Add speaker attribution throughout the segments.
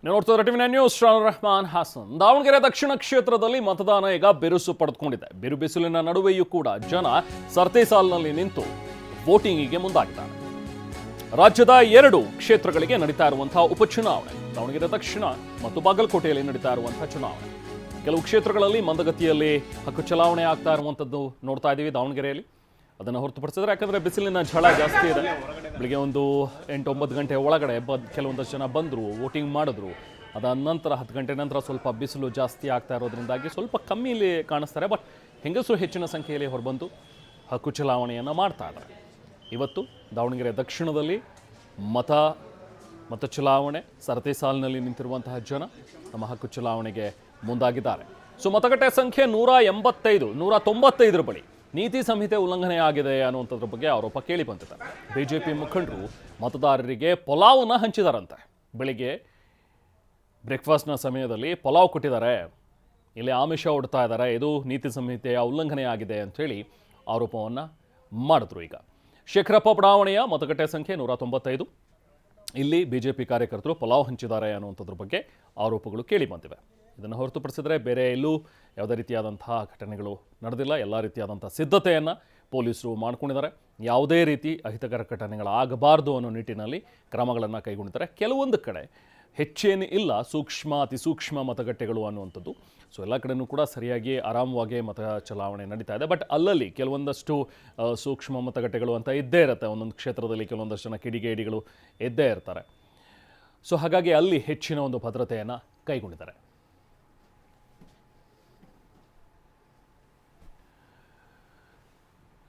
Speaker 1: ನೋಡ್ತಿದ್ರೆ TV news Rahman Haasan. Davanagere ದಕ್ಷಿಣ ಕ್ಷೇತ್ರದಲ್ಲಿ ಮತದಾನ ಈಗ ಬಿರುಸು ಪಡೆದುಕೊಂಡಿದೆ. ಬಿರುಬಿಸಿಲಿನ ನಡುವೆಯೂ ಕೂಡ ಜನ ಸರತಿ ಸಾಲಿನಲ್ಲಿ ನಿಂತು ವೋಟಿಂಗಿಗೆ ಮುಂದಾಗಿದ್ದಾರೆ. ರಾಜ್ಯದ 2 ಕ್ಷೇತ್ರಗಳಿಗೆ ನಡೀತಾ ಇರುವಂತಹ ಉಪಚುನಾವಣೆ, ದಾವಣಗೆರೆ ದಕ್ಷಿಣ ಮತ್ತು ಬಾಗಲಕೋಟೆಯಲ್ಲಿ ನಡೀತಾ ಇರುವಂತಹ ಚುನಾವಣೆ. ಕೆಲವು ಕ್ಷೇತ್ರಗಳಲ್ಲಿ ಮಂದಗತಿಯಲ್ಲಿ ಹಕ್ಕು ಚಲಾವಣೆ ಆಗ್ತಾ ಇರುವಂಥದ್ದು ನೋಡ್ತಾ ಇದ್ದೀವಿ ದಾವಣಗೆರೆಯಲ್ಲಿ. ಅದನ್ನು ಹೊರತುಪಡಿಸಿದ್ರೆ ಯಾಕಂದರೆ ಬಿಸಿಲಿನ ಝಳ ಜಾಸ್ತಿ ಇದೆ. ಬೆಳಿಗ್ಗೆ ಒಂದು 8-9 ಗಂಟೆ ಒಳಗಡೆ ಕೆಲವೊಂದಷ್ಟು ಜನ ಬಂದರು, ವೋಟಿಂಗ್ ಮಾಡಿದ್ರು. ಅದಾದ ನಂತರ 10 ಗಂಟೆ ನಂತರ ಸ್ವಲ್ಪ ಬಿಸಿಲು ಜಾಸ್ತಿ ಆಗ್ತಾ ಇರೋದ್ರಿಂದಾಗಿ ಸ್ವಲ್ಪ ಕಮ್ಮಿಲಿ ಕಾಣಿಸ್ತಾರೆ. ಬಟ್ ಹೆಂಗಸರು ಹೆಚ್ಚಿನ ಸಂಖ್ಯೆಯಲ್ಲಿ ಹೊರಬಂದು ಹಕ್ಕು ಚಲಾವಣೆಯನ್ನು ಮಾಡ್ತಾ ಇದ್ದಾರೆ. ಇವತ್ತು ದಾವಣಗೆರೆ ದಕ್ಷಿಣದಲ್ಲಿ ಮತ ಚಲಾವಣೆ, ಸರತಿ ಸಾಲಿನಲ್ಲಿ ನಿಂತಿರುವಂತಹ ಜನ ತಮ್ಮ ಹಕ್ಕು ಚಲಾವಣೆಗೆ ಮುಂದಾಗಿದ್ದಾರೆ. ಸೊ ಮತಗಟ್ಟೆ ಸಂಖ್ಯೆ 195 ಬಳಿ ನೀತಿ ಸಂಹಿತೆ ಉಲ್ಲಂಘನೆ ಆಗಿದೆ ಅನ್ನುವಂಥದ್ರ ಬಗ್ಗೆ ಆರೋಪ ಕೇಳಿ ಬಂದಿದೆ. ಬಿಜೆಪಿ ಮುಖಂಡರು ಮತದಾರರಿಗೆ ಪಲಾವ್ನ ಹಂಚಿದಾರಂತೆ. ಬೆಳಿಗ್ಗೆ ಬ್ರೇಕ್ಫಾಸ್ಟ್ನ ಸಮಯದಲ್ಲಿ ಪಲಾವ್ ಕೊಟ್ಟಿದ್ದಾರೆ, ಇಲ್ಲಿ ಆಮಿಷ ಹೊಡ್ತಾ ಇದ್ದಾರೆ, ಇದು ನೀತಿ ಸಂಹಿತೆಯ ಉಲ್ಲಂಘನೆ ಆಗಿದೆ ಅಂಥೇಳಿ ಆರೋಪವನ್ನು ಮಾಡಿದ್ರು. ಈಗ ಶೇಖರಪ್ಪ ಬಡಾವಣೆಯ ಮತಗಟ್ಟೆ ಸಂಖ್ಯೆ 195, ಇಲ್ಲಿ ಬಿಜೆಪಿ ಕಾರ್ಯಕರ್ತರು ಪಲಾವ್ ಹಂಚಿದ್ದಾರೆ ಅನ್ನುವಂಥದ್ರ ಬಗ್ಗೆ ಆರೋಪಗಳು ಕೇಳಿ ಬಂದಿವೆ. ಇದನ್ನು ಹೊರತುಪಡಿಸಿದರೆ ಬೇರೆ ಎಲ್ಲೂ ಯಾವುದೇ ರೀತಿಯಾದಂತಹ ಘಟನೆಗಳು ನಡೆದಿಲ್ಲ. ಎಲ್ಲ ರೀತಿಯಾದಂಥ ಸಿದ್ಧತೆಯನ್ನು ಪೊಲೀಸರು ಮಾಡ್ಕೊಂಡಿದ್ದಾರೆ. ಯಾವುದೇ ರೀತಿ ಅಹಿತಕರ ಘಟನೆಗಳಾಗಬಾರ್ದು ಅನ್ನೋ ನಿಟ್ಟಿನಲ್ಲಿ ಕ್ರಮಗಳನ್ನು ಕೈಗೊಂಡಿದ್ದಾರೆ. ಕೆಲವೊಂದು ಕಡೆ ಹೆಚ್ಚೇನು ಇಲ್ಲ, ಅತಿ ಸೂಕ್ಷ್ಮ ಮತಗಟ್ಟೆಗಳು ಅನ್ನುವಂಥದ್ದು. ಸೊ ಎಲ್ಲ ಕಡೆಯೂ ಕೂಡ ಸರಿಯಾಗಿ ಆರಾಮವಾಗಿ ಮತ ಚಲಾವಣೆ ನಡೀತಾ ಇದೆ. ಬಟ್ ಅಲ್ಲಲ್ಲಿ ಕೆಲವೊಂದಷ್ಟು ಸೂಕ್ಷ್ಮ ಮತಗಟ್ಟೆಗಳು ಅಂತ ಇದ್ದೇ ಇರುತ್ತೆ. ಒಂದೊಂದು ಕ್ಷೇತ್ರದಲ್ಲಿ ಕೆಲವೊಂದಷ್ಟು ಜನ ಕಿಡಿಗೇಡಿಗಳು ಇದ್ದೇ ಇರ್ತಾರೆ. ಸೊ ಹಾಗಾಗಿ ಅಲ್ಲಿ ಹೆಚ್ಚಿನ ಒಂದು ಭದ್ರತೆಯನ್ನು ಕೈಗೊಂಡಿದ್ದಾರೆ.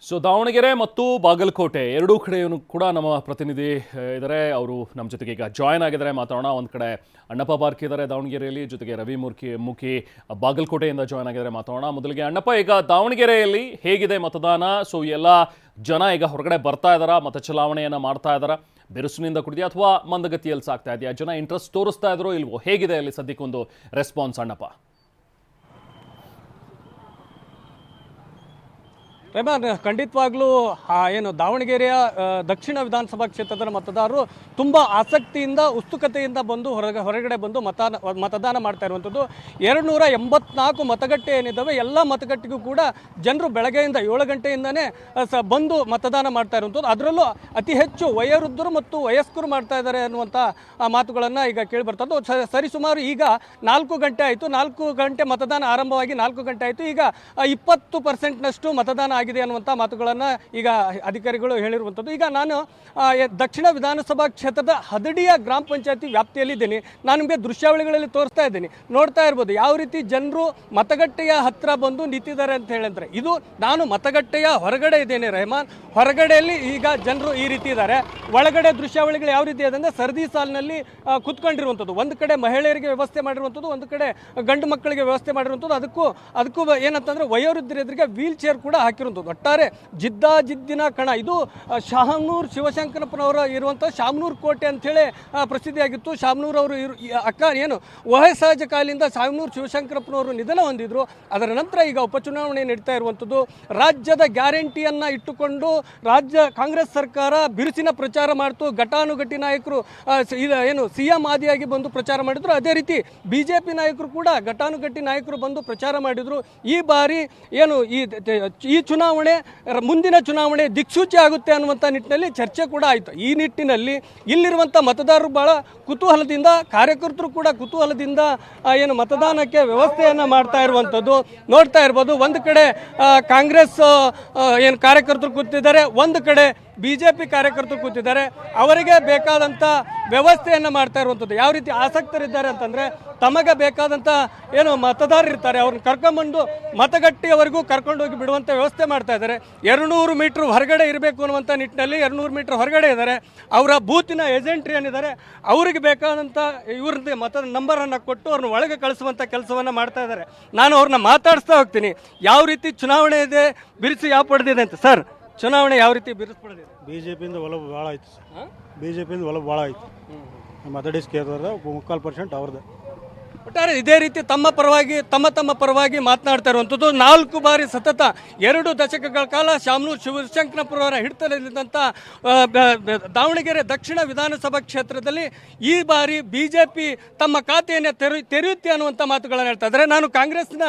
Speaker 1: ಸೊ ದಾವಣಗೆರೆ ಮತ್ತು ಬಾಗಲಕೋಟೆ 2 ಕಡೆಯೂ ಕೂಡ ನಮ್ಮ ಪ್ರತಿನಿಧಿ ಇದ್ದಾರೆ. ಅವರು ನಮ್ಮ ಜೊತೆಗೆ ಈಗ ಜಾಯ್ನ್ ಆಗಿದ್ದಾರೆ, ಮಾತಾಡೋಣ. ಒಂದು ಕಡೆ ಅಣ್ಣಪ್ಪ ಬಾರ್ಕಿ ಇದ್ದಾರೆ ದಾವಣಗೆರೆಯಲ್ಲಿ, ಜೊತೆಗೆ ರವಿ ಮುಖಿ ಬಾಗಲಕೋಟೆಯಿಂದ ಜಾಯ್ನ್ ಆಗಿದ್ದಾರೆ, ಮಾತಾಡೋಣ. ಮೊದಲಿಗೆ ಅಣ್ಣಪ್ಪ, ಈಗ ದಾವಣಗೆರೆಯಲ್ಲಿ ಹೇಗಿದೆ ಮತದಾನ? ಸೊ ಎಲ್ಲ ಜನ ಈಗ ಹೊರಗಡೆ ಬರ್ತಾ ಇದ್ದಾರಾ, ಮತ ಚಲಾವಣೆಯನ್ನು ಮಾಡ್ತಾ ಇದ್ದಾರಾ? ಬಿರುಸಿನಿಂದ ಕುಡಿದೆಯಾ ಅಥವಾ ಮಂದಗತಿಯಲ್ಲಿ ಸಾಗ್ತಾ ಇದೆಯಾ? ಜನ ಇಂಟ್ರೆಸ್ಟ್ ತೋರಿಸ್ತಾ ಇದ್ರೋ ಇಲ್ವೋ? ಹೇಗಿದೆ ಅಲ್ಲಿ ಸದ್ಯಕ್ಕೊಂದು ರೆಸ್ಪಾನ್ಸ್ ಅಣ್ಣಪ್ಪ?
Speaker 2: ರೆಹಮಾನ್, ಖಂಡಿತವಾಗ್ಲೂ ಏನು ದಾವಣಗೆರೆಯ ದಕ್ಷಿಣ ವಿಧಾನಸಭಾ ಕ್ಷೇತ್ರದ ಮತದಾರರು ತುಂಬ ಆಸಕ್ತಿಯಿಂದ, ಉತ್ಸುಕತೆಯಿಂದ ಬಂದು ಹೊರಗಡೆ ಬಂದು ಮತದಾನ ಮಾಡ್ತಾ ಇರುವಂಥದ್ದು. 284 ಮತಗಟ್ಟೆ ಏನಿದ್ದಾವೆ, ಎಲ್ಲ ಮತಗಟ್ಟೆಗೂ ಕೂಡ ಜನರು ಬೆಳಗ್ಗೆಯಿಂದ 7 ಗಂಟೆಯಿಂದನೇ ಬಂದು ಮತದಾನ ಮಾಡ್ತಾ ಇರುವಂಥದ್ದು. ಅದರಲ್ಲೂ ಅತಿ ಹೆಚ್ಚು ವಯೋವೃದ್ಧರು ಮತ್ತು ವಯಸ್ಕರು ಮಾಡ್ತಾ ಇದ್ದಾರೆ ಅನ್ನುವಂಥ ಮಾತುಗಳನ್ನು ಈಗ ಕೇಳಿಬರ್ತದ್ದು. ಸರಿಸುಮಾರು ಈಗ 4 ಗಂಟೆ ಆಯಿತು, 4 ಗಂಟೆ ಮತದಾನ ಆರಂಭವಾಗಿ 4 ಗಂಟೆ ಆಯಿತು. ಈಗ 20% ಮತದಾನ ಆಗಿದೆ ಅನ್ನುವಂಥ ಮಾತುಗಳನ್ನು ಈಗ ಅಧಿಕಾರಿಗಳು ಹೇಳಿರುವಂಥದ್ದು. ಈಗ ನಾನು ದಕ್ಷಿಣ ವಿಧಾನಸಭಾ ಕ್ಷೇತ್ರದ ಹದಡಿಯ ಗ್ರಾಮ ಪಂಚಾಯತಿ ವ್ಯಾಪ್ತಿಯಲ್ಲಿದ್ದೀನಿ. ನಾನು ನಿಮಗೆ ದೃಶ್ಯಾವಳಿಗಳಲ್ಲಿ ತೋರಿಸ್ತಾ ಇದ್ದೀನಿ, ನೋಡ್ತಾ ಇರ್ಬೋದು ಯಾವ ರೀತಿ ಜನರು ಮತಗಟ್ಟೆಯ ಹತ್ತಿರ ಬಂದು ನಿಂತಿದ್ದಾರೆ ಅಂತ ಹೇಳಿದ್ರೆ. ಇದು ನಾನು ಮತಗಟ್ಟೆಯ ಹೊರಗಡೆ ಇದ್ದೇನೆ ರೆಹಮಾನ್. ಹೊರಗಡೆಯಲ್ಲಿ ಈಗ ಜನರು ಈ ರೀತಿ ಇದ್ದಾರೆ. ಒಳಗಡೆ ದೃಶ್ಯಾವಳಿಗಳು ಯಾವ ರೀತಿ ಇದೆ ಅಂದರೆ ಸರದಿ ಸಾಲಿನಲ್ಲಿ ಕುತ್ಕೊಂಡಿರುವಂಥದ್ದು. ಒಂದು ಕಡೆ ಮಹಿಳೆಯರಿಗೆ ವ್ಯವಸ್ಥೆ ಮಾಡಿರುವಂಥದ್ದು, ಒಂದು ಕಡೆ ಗಂಡು ಮಕ್ಕಳಿಗೆ ವ್ಯವಸ್ಥೆ ಮಾಡಿರುವಂಥದ್ದು. ಅದಕ್ಕೂ ಏನಂತಂದರೆ ವಯೋವೃದ್ಧರೆದುರಿಗೆ ವೀಲ್ ಚೇರ್ ಕೂಡ ಹಾಕಿರುವಂಥದ್ದು. ಒಟ್ಟಾರೆ ಜಿದ್ದಿನ ಕಣ ಇದು. ಶಾಮನೂರು ಶಿವಶಂಕರಪ್ಪನವರು ಇರುವಂಥ ಶಾಮನೂರು ಕೋಟೆ ಅಂಥೇಳಿ ಪ್ರಸಿದ್ಧಿಯಾಗಿತ್ತು. ಶಾಮನೂರು ಅವರು ವಯಸ್ಸಹಜ ಕಾಲದಿಂದ ಶಾಮನೂರು ಶಿವಶಂಕರಪ್ಪನವರು ನಿಧನ ಹೊಂದಿದ್ರು. ಅದರ ನಂತರ ಈಗ ಉಪಚುನಾವಣೆ ನಡೀತಾ ಇರುವಂಥದ್ದು. ರಾಜ್ಯದ ಗ್ಯಾರಂಟಿಯನ್ನು ಇಟ್ಟುಕೊಂಡು ಕಾಂಗ್ರೆಸ್ ಸರ್ಕಾರ ಬಿರುಸಿನ ಪ್ರಚಾರ ಮಾಡ್ತು. ಘಟಾನುಘಟಿ ನಾಯಕರು CM ಆದಿಯಾಗಿ ಬಂದು ಪ್ರಚಾರ ಮಾಡಿದ್ರು. ಅದೇ ರೀತಿ ಬಿಜೆಪಿ ನಾಯಕರು ಕೂಡ ಘಟಾನುಘಟಿ ನಾಯಕರು ಬಂದು ಪ್ರಚಾರ ಮಾಡಿದ್ರು. ಈ ಬಾರಿ ಈ ಚುನಾವಣೆ ಮುಂದಿನ ಚುನಾವಣೆ ದಿಕ್ಸೂಚಿ ಆಗುತ್ತೆ ಅನ್ನುವಂಥ ನಿಟ್ಟಿನಲ್ಲಿ ಚರ್ಚೆ ಕೂಡ ಆಯಿತು. ಈ ನಿಟ್ಟಿನಲ್ಲಿ ಇಲ್ಲಿರುವಂಥ ಮತದಾರರು ಬಹಳ ಕುತೂಹಲದಿಂದ, ಕಾರ್ಯಕರ್ತರು ಕೂಡ ಕುತೂಹಲದಿಂದ ಮತದಾನಕ್ಕೆ ವ್ಯವಸ್ಥೆಯನ್ನು ಮಾಡ್ತಾ ಇರುವಂಥದ್ದು ನೋಡ್ತಾ ಇರ್ಬೋದು. ಒಂದು ಕಡೆ ಕಾಂಗ್ರೆಸ್ ಕಾರ್ಯಕರ್ತರು ಕೂತಿದ್ದಾರೆ, ಒಂದು ಕಡೆ ಬಿಜೆಪಿ ಕಾರ್ಯಕರ್ತರು ಕೂತಿದ್ದಾರೆ. ಅವರಿಗೆ ಬೇಕಾದಂಥ ವ್ಯವಸ್ಥೆಯನ್ನು ಮಾಡ್ತಾ ಇರುವಂಥದ್ದು. ಯಾವ ರೀತಿ ಆಸಕ್ತರಿದ್ದಾರೆ ಅಂತಂದರೆ, ತಮಗೆ ಬೇಕಾದಂಥ ಮತದಾರರು ಇರ್ತಾರೆ, ಅವ್ರನ್ನ ಕರ್ಕೊಂಬಂದು ಮತಗಟ್ಟೆಯವರೆಗೂ ಕರ್ಕೊಂಡೋಗಿ ಬಿಡುವಂಥ ವ್ಯವಸ್ಥೆ ಮಾಡ್ತಾ ಇದ್ದಾರೆ. 200 ಮೀಟ್ರ್ ಹೊರಗಡೆ ಇರಬೇಕು ಅನ್ನುವಂಥ ನಿಟ್ಟಿನಲ್ಲಿ 200 ಮೀಟ್ರ್ ಹೊರಗಡೆ ಇದ್ದಾರೆ. ಅವರ ಬೂತಿನ ಏಜೆಂಟ್ರು ಏನಿದ್ದಾರೆ ಅವರಿಗೆ ಬೇಕಾದಂಥ ಇವ್ರದ್ದು ಮತದ ನಂಬರನ್ನು ಕೊಟ್ಟು ಅವ್ರನ್ನ ಒಳಗೆ ಕಳಿಸುವಂಥ ಕೆಲಸವನ್ನು ಮಾಡ್ತಾ ಇದ್ದಾರೆ. ನಾನು ಅವ್ರನ್ನ ಮಾತಾಡಿಸ್ತಾ ಹೋಗ್ತೀನಿ, ಯಾವ ರೀತಿ ಚುನಾವಣೆ ಇದೆ, ಬಿರುಸು ಯಾವ ಪಡೆದಿದೆ ಅಂತ. ಸರ್, ಚುನಾವಣೆ ಯಾವ ರೀತಿ ಬಿರುಸು ಪಡೆದಿದೆ?
Speaker 3: ಬಿಜೆಪಿಯಿಂದ ಒಲವು ಭಾಳ ಆಯ್ತು ಸರ್. ಬಿಜೆಪಿಯಿಂದ ಒಲವು ಭಾಳ ಆಯ್ತು. ನಮ್ಮ ಅಥಡಿಸ್ ಕೇಳಿದ್ರೆ 3% ಅವ್ರದ್ದು.
Speaker 2: ಒಟ್ಟಾರೆ ಇದೇ ರೀತಿ ತಮ್ಮ ಪರವಾಗಿ ಮಾತನಾಡ್ತಾ ಇರುವಂಥದ್ದು 4 ಬಾರಿ ಸತತ 2 ದಶಕಗಳ ಕಾಲ ಶಾಮನೂರು ಶಿವಶಂಕರಪ್ಪರವರ ಹಿಡಿತದಲ್ಲಿದ್ದಂಥ ದಾವಣಗೆರೆ ದಕ್ಷಿಣ ವಿಧಾನಸಭಾ ಕ್ಷೇತ್ರದಲ್ಲಿ ಈ ಬಾರಿ ಬಿಜೆಪಿ ತಮ್ಮ ಖಾತೆಯನ್ನು ತೆರೆಯುತ್ತೆ ಅನ್ನುವಂಥ ಮಾತುಗಳನ್ನು ಹೇಳ್ತಾ ಇದ್ದಾರೆ. ನಾನು ಕಾಂಗ್ರೆಸ್ನ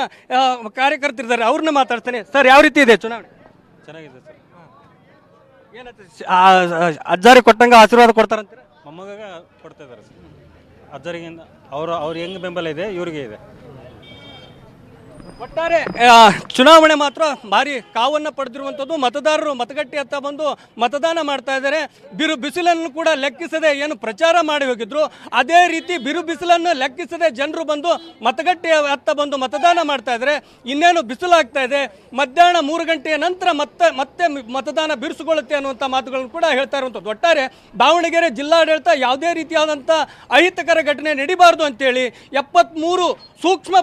Speaker 2: ಕಾರ್ಯಕರ್ತರಿದ್ದಾರೆ, ಅವ್ರನ್ನ ಮಾತಾಡ್ತೇನೆ. ಸರ್, ಯಾವ ರೀತಿ ಇದೆ ಚುನಾವಣೆ?
Speaker 3: ಚೆನ್ನಾಗಿದೆ ಸರ್.
Speaker 2: ಅಜ್ಜಾರಿ ಕೊಟ್ಟಂಗ ಆಶೀರ್ವಾದ ಕೊಡ್ತಾರಂತೀರ?
Speaker 3: ಮೊಮ್ಮಗ ಕೊಡ್ತಾ ಇದ್ದಾರೆ ಸರ್. ಅಜ್ಜರಿಗಿಂತ ಅವ್ರು ಹೆಂಗೆ ಬೆಂಬಲ ಇದೆ ಇವ್ರಿಗೆ ಇದೆ.
Speaker 2: ಒಟ್ಟಾರೆ ಚುನಾವಣೆ ಮಾತ್ರ ಭಾರಿ ಕಾವನ್ನು ಪಡೆದಿರುವಂಥದ್ದು. ಮತದಾರರು ಮತಗಟ್ಟೆ ಹತ್ತ ಬಂದು ಮತದಾನ ಮಾಡ್ತಾ ಇದ್ದಾರೆ. ಬಿಸಿಲನ್ನು ಕೂಡ ಲೆಕ್ಕಿಸದೆ ಏನು ಪ್ರಚಾರ ಮಾಡಿ ಹೋಗಿದ್ರು, ಅದೇ ರೀತಿ ಬಿಸಿಲನ್ನು ಲೆಕ್ಕಿಸದೆ ಜನರು ಬಂದು ಮತಗಟ್ಟೆ ಹತ್ತ ಬಂದು ಮತದಾನ ಮಾಡ್ತಾ ಇದ್ದಾರೆ. ಇನ್ನೇನು ಬಿಸಿಲಾಗ್ತಾ ಇದೆ, ಮಧ್ಯಾಹ್ನ 3 ಗಂಟೆಯ ನಂತರ ಮತ್ತೆ ಮತದಾನ ಬಿರುಸುಗೊಳ್ಳುತ್ತೆ ಅನ್ನುವಂಥ ಮಾತುಗಳನ್ನು ಕೂಡ ಹೇಳ್ತಾ ಇರುವಂಥದ್ದು. ಒಟ್ಟಾರೆ ದಾವಣಗೆರೆ ಜಿಲ್ಲಾಡಳಿತ ಯಾವುದೇ ರೀತಿಯಾದಂಥ ಅಹಿತಕರ ಘಟನೆ ನಡೀಬಾರ್ದು ಅಂತೇಳಿ 73 ಸೂಕ್ಷ್ಮ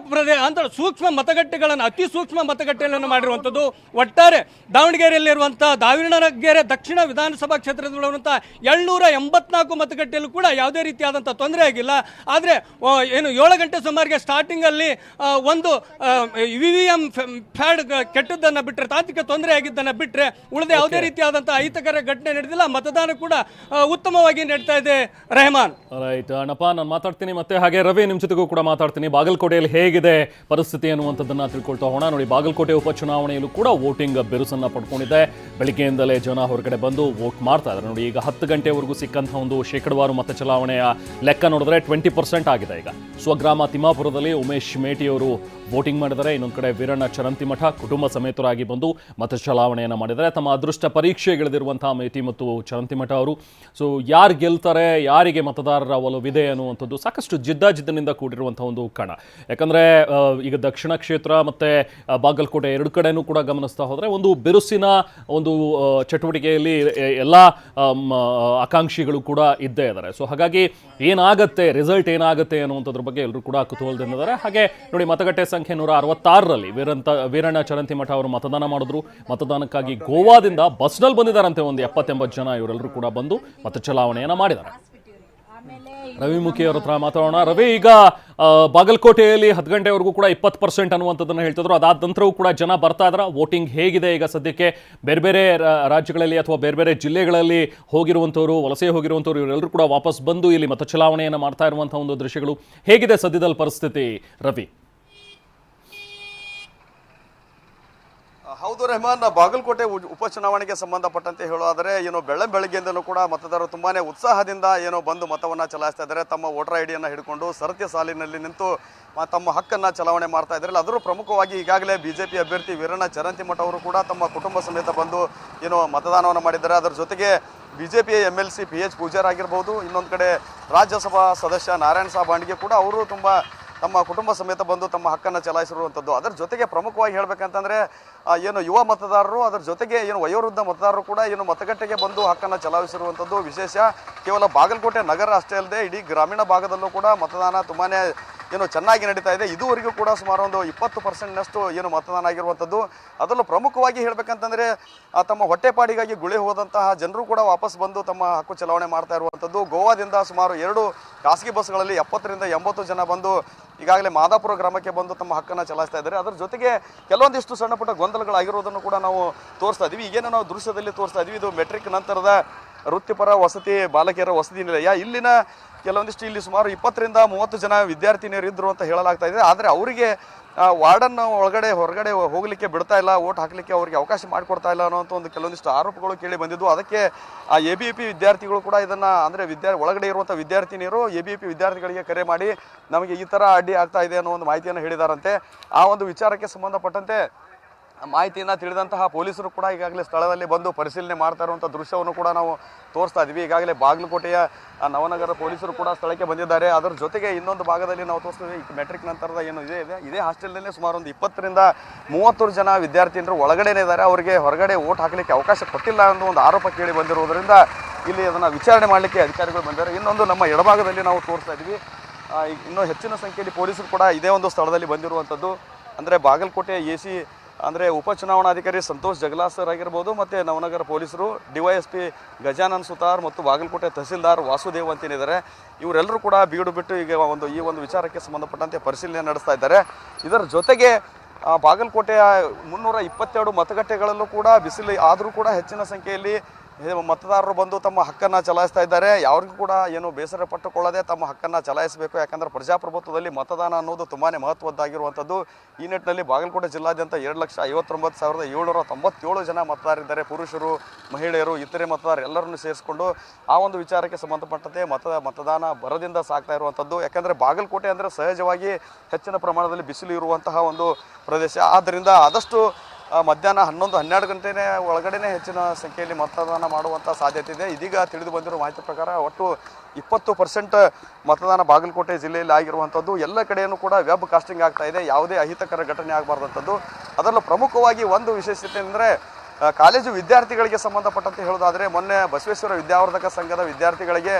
Speaker 2: ಮತಗಟ್ಟೆಗಳನ್ನು, ಅತಿ ಸೂಕ್ಷ್ಮ ಮತಗಟ್ಟೆಗಳನ್ನು ಮಾಡಿರುವಂಥದ್ದು. ಒಟ್ಟಾರೆ ದಾವಣಗೆರೆಯಲ್ಲಿರುವಂಥ ದಾವಣಗೆರೆ ದಕ್ಷಿಣ ವಿಧಾನಸಭಾ ಕ್ಷೇತ್ರದಲ್ಲಿರುವಂಥ 784 ಮತಗಟ್ಟೆಯಲ್ಲೂ ಕೂಡ ಯಾವುದೇ ರೀತಿಯಾದಂಥ ತೊಂದರೆ ಆಗಿಲ್ಲ. ಆದರೆ ಏನು 7 ಗಂಟೆ ಸುಮಾರಿಗೆ ಸ್ಟಾರ್ಟಿಂಗಲ್ಲಿ ಒಂದು VVM ಪ್ಯಾಡ್ ಕೆಟ್ಟದ್ದನ್ನು ಬಿಟ್ಟರೆ, ತಾಂತ್ರಿಕ ತೊಂದರೆ ಆಗಿದ್ದನ್ನು ಬಿಟ್ಟರೆ ಉಳಿದ ಯಾವುದೇ ರೀತಿಯಾದಂಥ ಅಹಿತಕರ ಘಟನೆ ನಡೆದಿಲ್ಲ. ಮತದಾನ ಕೂಡ ಉತ್ತಮವಾಗಿ ನಡೀತಾ ಇದೆ. ರೆಹಮಾನ್.
Speaker 1: ರೈಟ್ ಅಣ್ಣಪ್ಪ, ನಾನು ಮಾತಾಡ್ತೀನಿ. ಮತ್ತೆ ಹಾಗೆ ರವಿ ನಿಮ್ಮ ಜೊತೆಗೂ ಕೂಡ ಮಾತಾಡ್ತೀನಿ. ಬಾಗಲಕೋಟೆಯಲ್ಲಿ ಹೇಗಿದೆ ಪರಿಸ್ಥಿತಿ ಅನ್ನುವಂಥದ್ದನ್ನ ತಿಳ್ಕೊಳ್ತಾ ಹೋಗೋಣ. ನೋಡಿ, ಬಾಗಲಕೋಟೆ ಉಪಚುನಾವಣೆಯಲ್ಲೂ ಕೂಡ ವೋಟಿಂಗ್ ಬಿರುಸನ್ನ ಪಡ್ಕೊಂಡಿದೆ. ಬೆಳಿಗ್ಗೆಯಿಂದಲೇ ಜನ ಹೊರಗಡೆ ಬಂದು ವೋಟ್ ಮಾಡ್ತಾ ಇದ್ದಾರೆ. ನೋಡಿ, ಈಗ 10 ಗಂಟೆವರೆಗೂ ಸಿಕ್ಕಂಥ ಒಂದು ಶೇಕಡವಾರು ಮತ ಚಲಾವಣೆಯ ಲೆಕ್ಕ ನೋಡಿದ್ರೆ 20% ಆಗಿದೆ. ಈಗ ಸ್ವಗ್ರಾಮ ತಿಮ್ಮಾಪುರದಲ್ಲಿ ಉಮೇಶ್ ಮೇಟಿಯವರು ವೋಟಿಂಗ್ ಮಾಡಿದ್ದಾರೆ. ಇನ್ನೊಂದು ಕಡೆ ವೀರಣ್ಣ ಚರಂತಿಮಠ ಕುಟುಂಬ ಸಮೇತರಾಗಿ ಬಂದು ಮತ ಚಲಾವಣೆಯನ್ನು ಮಾಡಿದ್ದಾರೆ. ತಮ್ಮ ಅದೃಷ್ಟ ಪರೀಕ್ಷೆಗಿಳಿದಿರುವಂತಹ ಮೇಟಿ ಮತ್ತು ಚರಂತಿಮಠ ಅವರು. ಸೊ ಯಾರು ಗೆಲ್ತಾರೆ, ಯಾರಿಗೆ ಮತದಾರರ ಒಲವಿದೆ ಅನ್ನುವಂಥದ್ದು ಸಾಕಷ್ಟು ಜಿದ್ದಾಜಿದ್ದಿನಿಂದ ಕೂಡಿರುವಂಥ ಒಂದು ಕಣ. ಯಾಕಂದರೆ ಈಗ ದಕ್ಷಿಣ ಕ್ಷೇತ್ರ ಮತ್ತು ಬಾಗಲಕೋಟೆ 2 ಕಡೆನೂ ಕೂಡ ಗಮನಿಸ್ತಾ ಹೋದರೆ ಒಂದು ಬಿರುಸಿನ ಒಂದು ಚಟುವಟಿಕೆಯಲ್ಲಿ ಎಲ್ಲ ಆಕಾಂಕ್ಷಿಗಳು ಕೂಡ ಇದ್ದೇ ಇದ್ದಾರೆ. ಸೊ ಹಾಗಾಗಿ ಏನಾಗುತ್ತೆ, ರಿಸಲ್ಟ್ ಏನಾಗುತ್ತೆ ಅನ್ನುವಂಥದ್ರ ಬಗ್ಗೆ ಎಲ್ಲರೂ ಕೂಡ ಕುತೂಹಲದಿಂದಿದ್ದಾರೆ. ಹಾಗೆ ನೋಡಿ, ಮತಗಟ್ಟೆ ಸಂಖ್ಯೆ 166ರಲ್ಲಿ ವೀರಣ್ಣ ಚರಂತಿಮಠ ಅವರು ಮತದಾನ ಮಾಡಿದ್ರು. ಮತದಾನಕ್ಕಾಗಿ ಗೋವಾದಿಂದ ಬಸ್ನಲ್ಲಿ ಬಂದಿದ್ದಾರಂತೆ ಒಂದು 70-80 ಜನ. ಇವರೆಲ್ಲರೂ ಕೂಡ ಬಂದು ಮತ ಚಲಾವಣೆಯನ್ನು ಮಾಡಿದ್ದಾರೆ. ರವಿ ಮುಖಿ ಅವರ ಹತ್ರ ಮಾತಾಡೋಣ. ರವಿ, ಈಗ ಬಾಗಲಕೋಟೆಯಲ್ಲಿ 10 ಗಂಟೆವರೆಗೂ ಕೂಡ 20% ಅನ್ನುವಂಥದ್ದನ್ನು ಹೇಳ್ತಿದ್ರು. ಅದಾದ ನಂತರವೂ ಕೂಡ ಜನ ಬರ್ತಾ ಇದ್ದಾರೆ. ವೋಟಿಂಗ್ ಹೇಗಿದೆ ಈಗ ಸದ್ಯಕ್ಕೆ? ಬೇರೆ ಬೇರೆ ರಾಜ್ಯಗಳಲ್ಲಿ ಅಥವಾ ಬೇರೆ ಬೇರೆ ಜಿಲ್ಲೆಗಳಲ್ಲಿ ಹೋಗಿರುವಂಥವ್ರು, ವಲಸೆ ಹೋಗಿರುವಂಥವ್ರು, ಇವರೆಲ್ಲರೂ ಕೂಡ ವಾಪಸ್ ಬಂದು ಇಲ್ಲಿ ಮತ ಚಲಾವಣೆಯನ್ನು ಮಾಡ್ತಾ ಇರುವಂಥ ಒಂದು ದೃಶ್ಯಗಳು ಹೇಗಿದೆ ಸದ್ಯದಲ್ಲಿ ಪರಿಸ್ಥಿತಿ ರವಿ?
Speaker 4: ಹೌದು ರೆಹಮಾನ್, ಬಾಗಲಕೋಟೆ ಉಪಚುನಾವಣೆಗೆ ಸಂಬಂಧಪಟ್ಟಂತೆ ಹೇಳೋದಾದರೆ ಏನು ಬೆಳಗ್ಗೆಯಿಂದಲೂ ಕೂಡ ಮತದಾರರು ತುಂಬಾನೇ ಉತ್ಸಾಹದಿಂದ ಏನೋ ಬಂದು ಮತವನ್ನು ಚಲಾಯಿಸ್ತಾ ಇದ್ದಾರೆ. ತಮ್ಮ ವೋಟರ್ ಐಡಿಯನ್ನು ಹಿಡ್ಕೊಂಡು ಸರತಿ ಸಾಲಿನಲ್ಲಿ ನಿಂತು ತಮ್ಮ ಹಕ್ಕನ್ನು ಚಲಾವಣೆ ಮಾಡ್ತಾ ಇದ್ದಾರೆ. ಅದರಲ್ಲೂ ಪ್ರಮುಖವಾಗಿ ಈಗಾಗಲೇ ಬಿಜೆಪಿ ಅಭ್ಯರ್ಥಿ ವೀರಣ್ಣ ಚರಂತಿಮಠ ಅವರು ಕೂಡ ತಮ್ಮ ಕುಟುಂಬ ಸಮೇತ ಬಂದು ಏನೋ ಮತದಾನವನ್ನು ಮಾಡಿದ್ದಾರೆ. ಅದರ ಜೊತೆಗೆ ಬಿಜೆಪಿಯ MLC PH ಪೂಜಾರ್ ಆಗಿರ್ಬೋದು, ಇನ್ನೊಂದು ಕಡೆ ರಾಜ್ಯಸಭಾ ಸದಸ್ಯ ನಾರಾಯಣ ಸಾಹೇಬ್ ಬಾಂಡ್ಗೆ ಕೂಡ ಅವರು ತಮ್ಮ ಕುಟುಂಬ ಸಮೇತ ಬಂದು ತಮ್ಮ ಹಕ್ಕನ್ನು ಚಲಾಯಿಸಿರುವಂಥದ್ದು. ಅದರ ಜೊತೆಗೆ ಪ್ರಮುಖವಾಗಿ ಹೇಳಬೇಕಂತಂದರೆ ಏನು ಯುವ ಮತದಾರರು, ಅದರ ಜೊತೆಗೆ ಏನು ವಯೋವೃದ್ಧ ಮತದಾರರು ಕೂಡ ಏನು ಮತಗಟ್ಟೆಗೆ ಬಂದು ಹಕ್ಕನ್ನು ಚಲಾಯಿಸಿರುವಂಥದ್ದು ವಿಶೇಷ. ಕೇವಲ ಬಾಗಲಕೋಟೆ ನಗರ ಅಷ್ಟೇ ಅಲ್ಲದೆ ಇಡೀ ಗ್ರಾಮೀಣ ಭಾಗದಲ್ಲೂ ಕೂಡ ಮತದಾನ ತುಂಬಾ ಏನು ಚೆನ್ನಾಗಿ ನಡೀತಾ ಇದೆ. ಇದುವರೆಗೂ ಕೂಡ ಸುಮಾರು ಒಂದು 20%ನಷ್ಟು ಏನು ಮತದಾನ ಆಗಿರುವಂಥದ್ದು. ಅದರಲ್ಲೂ ಪ್ರಮುಖವಾಗಿ ಹೇಳಬೇಕಂತಂದರೆ ತಮ್ಮ ಹೊಟ್ಟೆಪಾಡಿಗಾಗಿ ಗುಳೆ ಹೋದಂತಹ ಜನರು ಕೂಡ ವಾಪಸ್ ಬಂದು ತಮ್ಮ ಹಕ್ಕು ಚಲಾವಣೆ ಮಾಡ್ತಾ ಇರುವಂಥದ್ದು. ಗೋವಾದಿಂದ ಸುಮಾರು 2 ಖಾಸಗಿ ಬಸ್ಗಳಲ್ಲಿ 70ರಿಂದ 80 ಜನ ಬಂದು ಈಗಾಗಲೇ ಮಾದಾಪುರ ಗ್ರಾಮಕ್ಕೆ ಬಂದು ತಮ್ಮ ಹಕ್ಕನ್ನು ಚಲಾಯಿಸ್ತಾ ಇದ್ದಾರೆ. ಅದರ ಜೊತೆಗೆ ಕೆಲವೊಂದಿಷ್ಟು ಸಣ್ಣ ಪುಟ್ಟ ಗೊಂದಲಗಳಾಗಿರೋದನ್ನು ಕೂಡ ನಾವು ತೋರಿಸ್ತಾ ಇದ್ದೀವಿ. ಈಗೇನು ನಾವು ದೃಶ್ಯದಲ್ಲಿ ತೋರಿಸ್ತಾ ಇದ್ದೀವಿ, ಇದು ಮೆಟ್ರಿಕ್ ನಂತರದ ವೃತ್ತಿಪರ ವಸತಿ ಬಾಲಕಿಯರ ವಸತಿ ನಿಲಯ. ಇಲ್ಲಿನ ಕೆಲವೊಂದಿಷ್ಟು ಇಲ್ಲಿ ಸುಮಾರು 20ರಿಂದ 30 ಜನ ವಿದ್ಯಾರ್ಥಿನಿಯರು ಇದ್ರು ಅಂತ ಹೇಳಲಾಗ್ತಾ ಇದೆ. ಆದರೆ ಅವರಿಗೆ ವಾರ್ಡನ್ ಹೊರಗಡೆ ಹೋಗಲಿಕ್ಕೆ ಬಿಡ್ತಾ ಇಲ್ಲ, ವೋಟ್ ಹಾಕಲಿಕ್ಕೆ ಅವರಿಗೆ ಅವಕಾಶ ಮಾಡಿಕೊಡ್ತಾ ಇಲ್ಲ ಅನ್ನೋಂಥ ಒಂದು ಕೆಲವೊಂದಿಷ್ಟು ಆರೋಪಗಳು ಕೇಳಿ ಬಂದಿದ್ದು. ಅದಕ್ಕೆ ABVP ವಿದ್ಯಾರ್ಥಿಗಳು ಕೂಡ ಇದನ್ನು ಅಂದರೆ ಒಳಗಡೆ ಇರುವಂಥ ವಿದ್ಯಾರ್ಥಿನಿಯರು ABVP ವಿದ್ಯಾರ್ಥಿಗಳಿಗೆ ಕರೆ ಮಾಡಿ ನಮಗೆ ಈ ಥರ ಅಡ್ಡಿ ಆಗ್ತಾ ಇದೆ ಅನ್ನೋ ಒಂದು ಮಾಹಿತಿಯನ್ನು ಹೇಳಿದಾರಂತೆ. ಆ ಒಂದು ವಿಚಾರಕ್ಕೆ ಸಂಬಂಧಪಟ್ಟಂತೆ ಮಾಹಿತಿಯನ್ನು ತಿಳಿದಂತಹ ಪೊಲೀಸರು ಕೂಡ ಈಗಾಗಲೇ ಸ್ಥಳದಲ್ಲಿ ಬಂದು ಪರಿಶೀಲನೆ ಮಾಡ್ತಾ ಇರುವಂಥ ದೃಶ್ಯವನ್ನು ಕೂಡ ನಾವು ತೋರಿಸ್ತಾ ಇದ್ದೀವಿ. ಈಗಾಗಲೇ ಬಾಗಲಕೋಟೆಯ ನವನಗರ ಪೊಲೀಸರು ಕೂಡ ಸ್ಥಳಕ್ಕೆ ಬಂದಿದ್ದಾರೆ. ಅದರ ಜೊತೆಗೆ ಇನ್ನೊಂದು ಭಾಗದಲ್ಲಿ ನಾವು ತೋರಿಸ್ತೀವಿ, ಮೆಟ್ರಿಕ್ ನಂತರದ ಏನು ಇದೇ ಹಾಸ್ಟೆಲ್ನಲ್ಲೇ ಸುಮಾರು ಒಂದು 20ರಿಂದ 30 ಜನ ವಿದ್ಯಾರ್ಥಿನಿಯರು ಒಳಗಡೆನೇ ಇದ್ದಾರೆ. ಅವರಿಗೆ ಹೊರಗಡೆ ವೋಟ್ ಹಾಕಲಿಕ್ಕೆ ಅವಕಾಶ ಕೊಟ್ಟಿಲ್ಲ ಅನ್ನೋ ಒಂದು ಆರೋಪ ಕೇಳಿ ಬಂದಿರುವುದರಿಂದ ಇಲ್ಲಿ ಅದನ್ನು ವಿಚಾರಣೆ ಮಾಡಲಿಕ್ಕೆ ಅಧಿಕಾರಿಗಳು ಬಂದಿದ್ದಾರೆ. ಇನ್ನೊಂದು ನಮ್ಮ ಎಡಭಾಗದಲ್ಲಿ ನಾವು ತೋರಿಸ್ತಾ ಇದ್ದೀವಿ, ಇನ್ನೂ ಹೆಚ್ಚಿನ ಸಂಖ್ಯೆಯಲ್ಲಿ ಪೊಲೀಸರು ಕೂಡ ಇದೇ ಒಂದು ಸ್ಥಳದಲ್ಲಿ ಬಂದಿರುವಂಥದ್ದು. ಅಂದರೆ ಬಾಗಲಕೋಟೆ AC ಅಂದರೆ ಉಪಚುನಾವಣಾಧಿಕಾರಿ ಸಂತೋಷ್ ಜಗಲಾಸ್ ಸರ್ ಆಗಿರ್ಬೋದು ಮತ್ತು ನವನಗರ ಪೊಲೀಸರು DYSP ಗಜಾನನ್ ಸುತಾರ್ ಮತ್ತು ಬಾಗಲಕೋಟೆ ತಹಸೀಲ್ದಾರ್ ವಾಸುದೇವ್ ಅಂತೇನಿದ್ದಾರೆ. ಇವರೆಲ್ಲರೂ ಕೂಡ ಬೀಡು ಬಿಟ್ಟು ಈಗ ಈ ಒಂದು ವಿಚಾರಕ್ಕೆ ಸಂಬಂಧಪಟ್ಟಂತೆ ಪರಿಶೀಲನೆ ನಡೆಸ್ತಾ ಇದ್ದಾರೆ. ಇದರ ಜೊತೆಗೆ ಬಾಗಲಕೋಟೆಯ 322 ಮತಗಟ್ಟೆಗಳಲ್ಲೂ ಕೂಡ ಬಿಸಿಲು ಆದರೂ ಕೂಡ ಹೆಚ್ಚಿನ ಸಂಖ್ಯೆಯಲ್ಲಿ ಮತದಾರರು ಬಂದು ತಮ್ಮ ಹಕ್ಕನ್ನು ಚಲಾಯಿಸ್ತಾ ಇದ್ದಾರೆ. ಯಾರಿಗೂ ಕೂಡ ಏನು ಬೇಸರ ಪಟ್ಟುಕೊಳ್ಳದೆ ತಮ್ಮ ಹಕ್ಕನ್ನು ಚಲಾಯಿಸಬೇಕು. ಯಾಕಂದರೆ ಪ್ರಜಾಪ್ರಭುತ್ವದಲ್ಲಿ ಮತದಾನ ಅನ್ನೋದು ತುಂಬಾ ಮಹತ್ವದ್ದಾಗಿರುವಂಥದ್ದು. ಈ ನಿಟ್ಟಿನಲ್ಲಿ ಬಾಗಲಕೋಟೆ ಜಿಲ್ಲಾದ್ಯಂತ 2,59,797 ಜನ ಮತದಾರರಿದ್ದಾರೆ. ಪುರುಷರು, ಮಹಿಳೆಯರು, ಇತರೆ ಮತದಾರರು ಎಲ್ಲರನ್ನು ಸೇರಿಸಿಕೊಂಡು ಆ ಒಂದು ವಿಚಾರಕ್ಕೆ ಸಂಬಂಧಪಟ್ಟಂತೆ ಮತದಾನ ಬರದಿಂದ ಸಾಗ್ತಾ ಇರುವಂಥದ್ದು. ಯಾಕಂದರೆ ಬಾಗಲಕೋಟೆ ಅಂದರೆ ಸಹಜವಾಗಿ ಹೆಚ್ಚಿನ ಪ್ರಮಾಣದಲ್ಲಿ ಬಿಸಿಲು ಇರುವಂತಹ ಒಂದು ಪ್ರದೇಶ. ಆದ್ದರಿಂದ ಆದಷ್ಟು ಮಧ್ಯಾಹ್ನ 11-12 ಗಂಟೆ ಒಳಗಡೆ ಹೆಚ್ಚಿನ ಸಂಖ್ಯೆಯಲ್ಲಿ ಮತದಾನ ಮಾಡುವಂಥ ಸಾಧ್ಯತೆ ಇದೆ. ಇದೀಗ ತಿಳಿದು ಬಂದಿರೋ ಮಾಹಿತಿ ಪ್ರಕಾರ ಒಟ್ಟು 20% ಮತದಾನ ಬಾಗಲಕೋಟೆ ಜಿಲ್ಲೆಯಲ್ಲಿ ಆಗಿರುವಂಥದ್ದು. ಎಲ್ಲ ಕಡೆಯೂ ಕೂಡ ವೆಬ್ ಕಾಸ್ಟಿಂಗ್ ಆಗ್ತಾ ಇದೆ. ಯಾವುದೇ ಅಹಿತಕರ ಘಟನೆ ಆಗಬಾರ್ದಂಥದ್ದು. ಅದರಲ್ಲೂ ಪ್ರಮುಖವಾಗಿ ಒಂದು ವಿಶೇಷತೆ ಅಂದರೆ ಕಾಲೇಜು ವಿದ್ಯಾರ್ಥಿಗಳಿಗೆ ಸಂಬಂಧಪಟ್ಟಂತೆ ಹೇಳೋದಾದರೆ ಮೊನ್ನೆ ಬಸವೇಶ್ವರ ವಿದ್ಯಾವರ್ಧಕ ಸಂಘದ ವಿದ್ಯಾರ್ಥಿಗಳಿಗೆ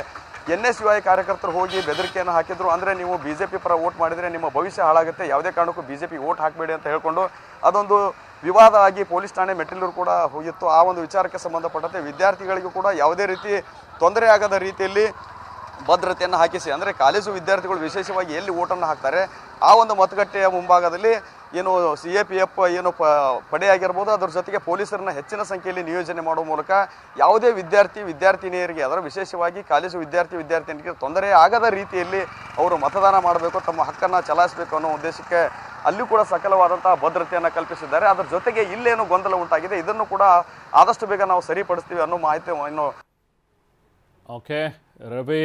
Speaker 4: NSUI ಕಾರ್ಯಕರ್ತರು ಹೋಗಿ ಬೆದರಿಕೆಯನ್ನು ಹಾಕಿದ್ರು. ಅಂದರೆ ನೀವು BJP ಪರ ವೋಟ್ ಮಾಡಿದರೆ ನಿಮ್ಮ ಭವಿಷ್ಯ ಹಾಳಾಗುತ್ತೆ, ಯಾವುದೇ ಕಾರಣಕ್ಕೂ BJP ವೋಟ್ ಹಾಕಬೇಡಿ ಅಂತ ಹೇಳ್ಕೊಂಡು ಅದೊಂದು ವಿವಾದ ಆಗಿ ಪೊಲೀಸ್ ಠಾಣೆ ಮೆಟ್ಟಿಲೂರು ಕೂಡ ಹೋಗಿತ್ತು. ಆ ಒಂದು ವಿಚಾರಕ್ಕೆ ಸಂಬಂಧಪಟ್ಟಂತೆ ವಿದ್ಯಾರ್ಥಿಗಳಿಗೂ ಕೂಡ ಯಾವುದೇ ರೀತಿ ತೊಂದರೆ ಆಗದ ರೀತಿಯಲ್ಲಿ ಭದ್ರತೆಯನ್ನು ಹಾಕಿಸಿ, ಅಂದರೆ ಕಾಲೇಜು ವಿದ್ಯಾರ್ಥಿಗಳು ವಿಶೇಷವಾಗಿ ಎಲ್ಲಿ ಓಟನ್ನು ಹಾಕ್ತಾರೆ ಆ ಒಂದು ಮತಗಟ್ಟೆಯ ಮುಂಭಾಗದಲ್ಲಿ ಏನು CAPF ಏನು ಪಡೆ ಆಗಿರ್ಬೋದು, ಅದ್ರ ಜೊತೆಗೆ ಪೊಲೀಸರನ್ನ ಹೆಚ್ಚಿನ ಸಂಖ್ಯೆಯಲ್ಲಿ ನಿಯೋಜನೆ ಮಾಡುವ ಮೂಲಕ ಯಾವುದೇ ವಿದ್ಯಾರ್ಥಿನಿಯರಿಗೆ ಅದರ ವಿಶೇಷವಾಗಿ ಕಾಲೇಜು ವಿದ್ಯಾರ್ಥಿನಿಯರಿಗೆ ತೊಂದರೆ ಆಗದ ರೀತಿಯಲ್ಲಿ ಅವರು ಮತದಾನ ಮಾಡಬೇಕು, ತಮ್ಮ ಹಕ್ಕನ್ನು ಚಲಾಯಿಸಬೇಕು ಅನ್ನೋ ಉದ್ದೇಶಕ್ಕೆ ಅಲ್ಲೂ ಕೂಡ ಸಕಲವಾದಂತಹ ಭದ್ರತೆಯನ್ನು ಕಲ್ಪಿಸಿದ್ದಾರೆ. ಅದರ ಜೊತೆಗೆ ಇಲ್ಲೇನು ಗೊಂದಲ ಉಂಟಾಗಿದೆ ಇದನ್ನು ಕೂಡ ಆದಷ್ಟು ಬೇಗ ನಾವು ಸರಿಪಡಿಸ್ತೀವಿ ಅನ್ನೋ ಮಾಹಿತಿ ಇನ್ನು
Speaker 1: ಓಕೆ ರವಿ